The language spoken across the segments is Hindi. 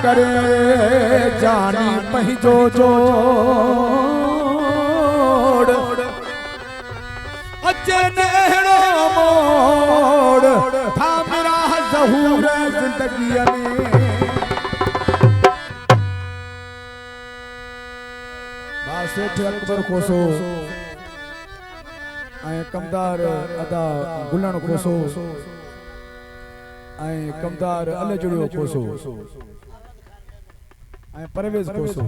करे जानी पंहिंजो जोड़ अचे नेड़ो मोड़ था मेरा ज़हूर ज़िंदगी में सेठ अकबर खोसो ऐं कमदार अदा गुलण खोसो ऐं कमदार अलजड़ियो खोसो ऐं परवेज़ खोसो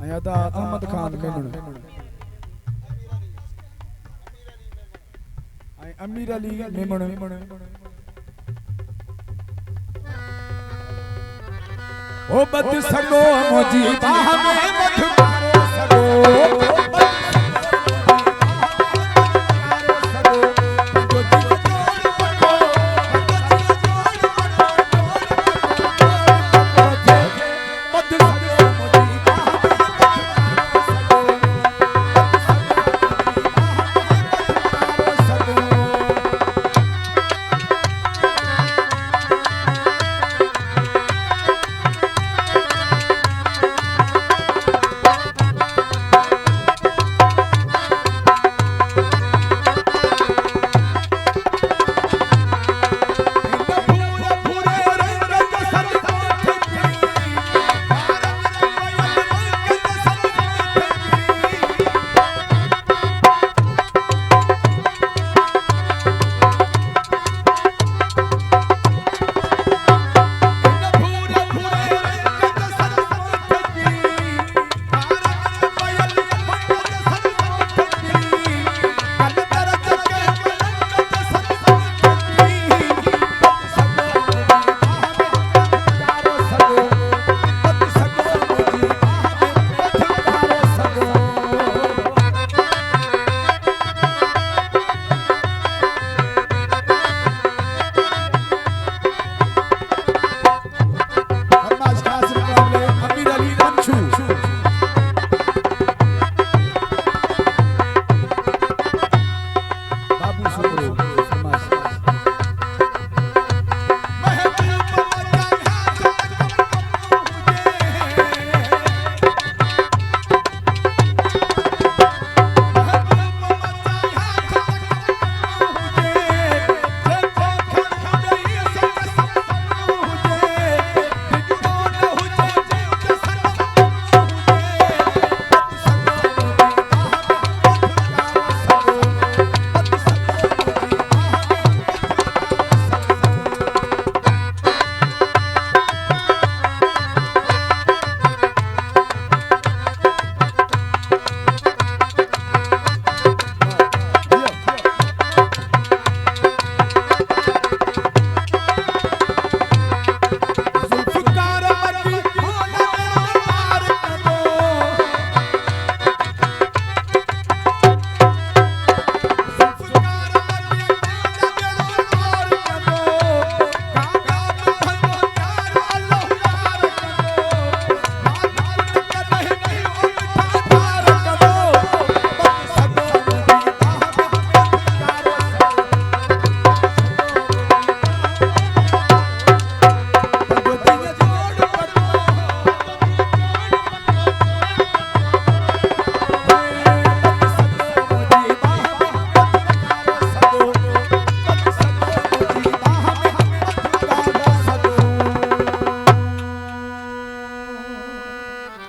ऐं अदा अहमद खान मेमण ऐं अमीर अली मेमण ओ बद सगो मुझी बाह में मत मारो सगो